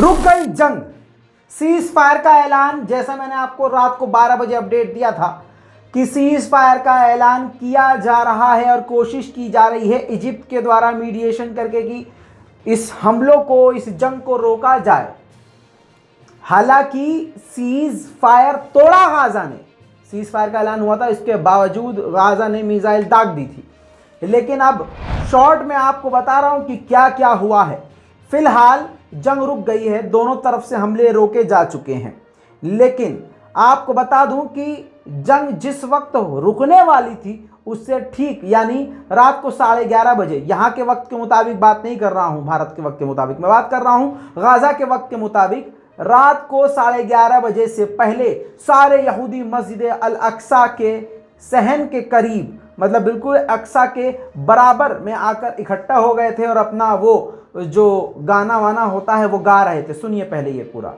रुक गई जंग, सीज फायर का ऐलान। जैसा मैंने आपको रात को 12 बजे अपडेट दिया था कि सीज फायर का ऐलान किया जा रहा है और कोशिश की जा रही है इजिप्ट के द्वारा मीडिएशन करके कि इस हमलों को, इस जंग को रोका जाए। हालांकि सीज फायर तोड़ा गाजा ने, सीज फायर का ऐलान हुआ था, इसके बावजूद गाजा ने मिसाइल दाग दी थी। लेकिन अब शॉर्ट में आपको बता रहा हूं कि क्या क्या हुआ है। फिलहाल जंग रुक गई है, दोनों तरफ से हमले रोके जा चुके हैं। लेकिन आपको बता दूं कि जंग जिस वक्त रुकने वाली थी उससे ठीक, यानी रात को 11:30 बजे, यहाँ के वक्त के मुताबिक बात नहीं कर रहा हूँ, भारत के वक्त के मुताबिक मैं बात कर रहा हूँ, गाजा के वक्त के मुताबिक रात को 11:30 बजे से पहले सारे यहूदी मस्जिद अल अक्सा के सहन के करीब, मतलब बिल्कुल अक्सा के बराबर में आकर इकट्ठा हो गए थे और अपना वो जो गाना वाना होता है वो गा रहे थे। सुनिए पहले ये पूरा।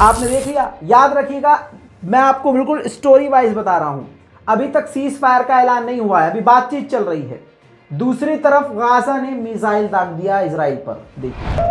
आपने देख लिया, याद रखिएगा मैं आपको बिल्कुल स्टोरी वाइज बता रहा हूं। अभी तक सीज फायर का ऐलान नहीं हुआ है, अभी बातचीत चल रही है। दूसरी तरफ गाजा ने मिसाइल दाग दिया इजराइल पर। देखिए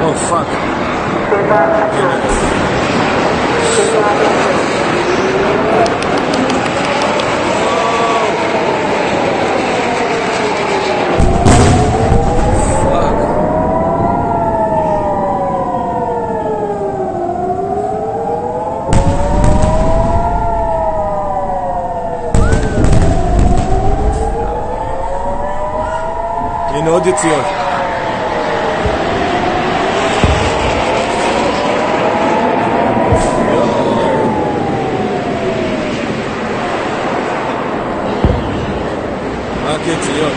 Oh fuck. הנה עוד יציאות. רק יציאות.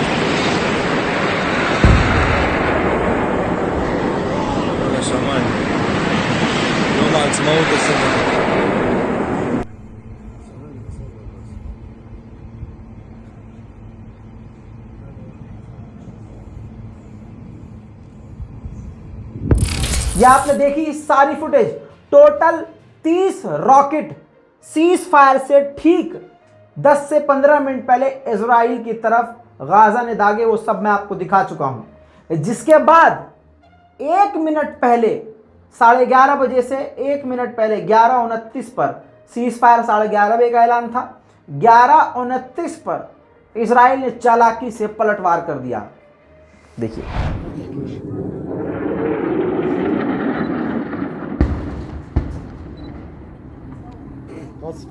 לשמיים. יום העצמאות הסמל. ये आपने देखी सारी footage. Total 30 rocket cease fire से ठीक 10 से 15 मिनट पहले इजराइल की तरफ गाजा ने दागे, वो सब मैं आपको दिखा चुका हूं। जिसके बाद 1 मिनट पहले 11:30 बजे से 1 मिनट पहले 11:29 पर सीज फायर 11:30 बजे का ऐलान था। 11:29 पर इजराइल ने चालाकी से पलटवार कर दिया। देखिए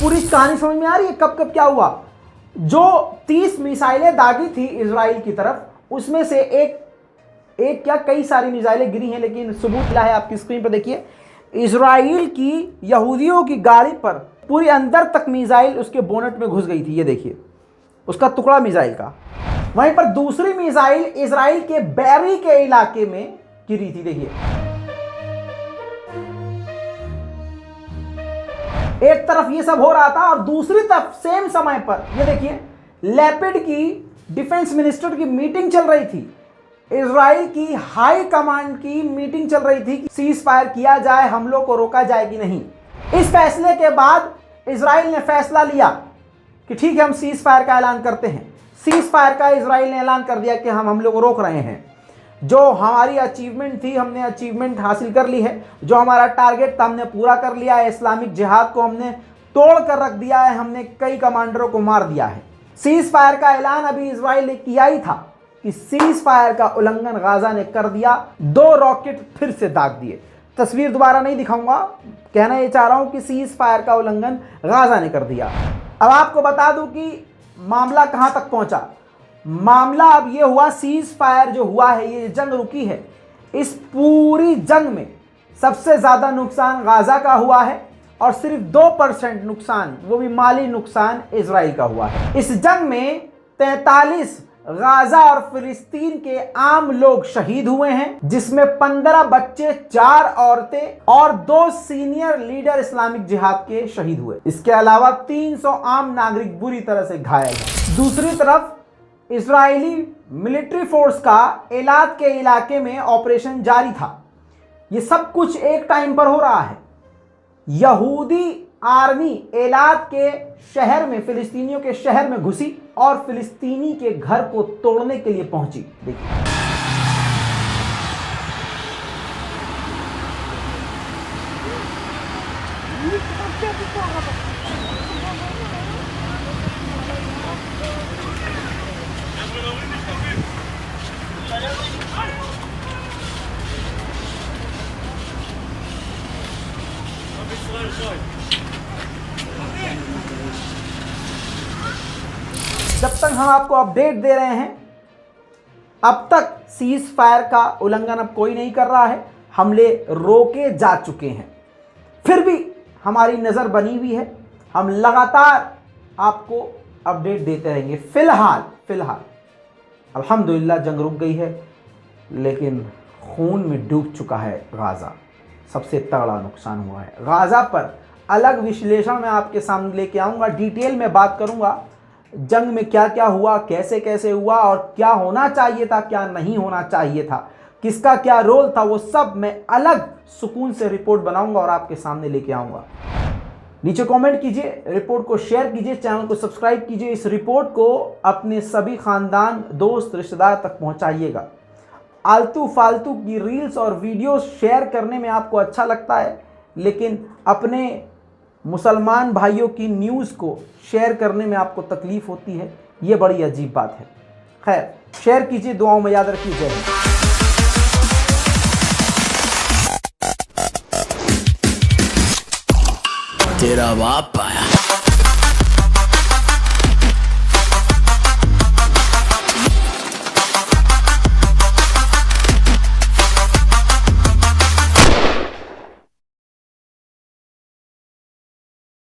पूरी कहानी समझ में आ रही है कब कब क्या हुआ। जो 30 मिसाइलें दागी थी इजराइल की तरफ, उसमें से एक क्या कई सारी मिसाइलें गिरी हैं, लेकिन सबूत मिला है आपकी स्क्रीन पर देखिए। इजराइल की यहूदियों की गाड़ी पर पूरी अंदर तक मिसाइल उसके बोनट में घुस गई थी, ये देखिए उसका टुकड़ा मिसाइल का। वहीं पर दूसरी मिसाइल इजराइल के बैरी के इलाके में गिरी थी, देखिए। एक तरफ ये सब हो रहा था और दूसरी तरफ सेम समय पर ये देखिए लैपिड की डिफेंस मिनिस्टर की मीटिंग चल रही थी। इजराइल की हाई कमांड की मीटिंग चल रही थी कि सीज फायर किया जाए, हमलों को रोका जाए कि नहीं। इस फैसले के बाद इजराइल ने फैसला लिया कि ठीक है, हम सीज फायर का ऐलान करते हैं। सीज फायर का इजराइल ने ऐलान कर दिया कि हम हमलों को रोक रहे हैं। जो हमारी अचीवमेंट थी, हमने अचीवमेंट हासिल कर ली है। जो हमारा टारगेट था, हमने पूरा कर लिया है। इस्लामिक जिहाद को हमने तोड़ कर रख दिया है। हमने कई कमांडरों को मार दिया है। सीज फायर का ऐलान अभी इजराइल ने किया ही था कि सीज फायर का उल्लंघन गाजा ने कर दिया। 2 रॉकेट फिर से दाग दिए। तस्वीर दोबारा नहीं दिखाऊंगा, कहना ये चाह रहा हूं कि सीज फायर का उल्लंघन गाजा ने कर दिया। अब आपको बता दूं कि मामला कहां तक पहुंचा। मामला अब ये हुआ, सीज फायर जो हुआ है, ये जंग रुकी है, इस पूरी जंग में सबसे ज्यादा नुकसान गाजा का हुआ है और सिर्फ 2% नुकसान, वो भी माली नुकसान, इजराइल का हुआ है। इस जंग में 43 गाजा और फिलिस्तीन के आम लोग शहीद हुए हैं, जिसमें 15 बच्चे, 4 औरतें और 2 सीनियर लीडर इस्लामिक जिहाद के शहीद हुए। इसके अलावा 300 आम नागरिक बुरी तरह से घायल हैं। दूसरी तरफ इजरायली मिलिट्री फोर्स का एलात के इलाके में ऑपरेशन जारी था। यह सब कुछ एक टाइम पर हो रहा है। यहूदी आर्मी एलात के शहर में, फिलिस्तीनियों के शहर में घुसी और फिलिस्तीनी के घर को तोड़ने के लिए पहुंची। देखिए जब तक हम आपको अपडेट दे रहे हैं, अब तक सीज फायर का उल्लंघन अब कोई नहीं कर रहा है। हमले रोके जा चुके हैं। फिर भी हमारी नज़र बनी हुई है। हम लगातार आपको अपडेट देते रहेंगे। फिलहाल अल्हम्दुलिल्लाह जंग रुक गई है, लेकिन खून में डूब चुका है गाजा। सबसे तगड़ा नुकसान हुआ है गाजा पर। अलग विश्लेषण मैं आपके सामने लेके आऊँगा, डिटेल में बात करूँगा जंग में क्या क्या हुआ, कैसे कैसे हुआ और क्या होना चाहिए था, क्या नहीं होना चाहिए था, किसका क्या रोल था। वो सब मैं अलग सुकून से रिपोर्ट बनाऊंगा और आपके सामने लेके आऊंगा। नीचे कमेंट कीजिए, रिपोर्ट को शेयर कीजिए, चैनल को सब्सक्राइब कीजिए। इस रिपोर्ट को अपने सभी खानदान, दोस्त, रिश्तेदार तक पहुंचाइएगा। आलतू फालतू की रील्स और वीडियोस शेयर करने में आपको अच्छा लगता है, लेकिन अपने मुसलमान भाइयों की न्यूज़ को शेयर करने में आपको तकलीफ होती है। ये बड़ी अजीब बात है। खैर, शेयर कीजिए, दुआओं में याद रखिए। जय हिंद। तेरा बाप आया।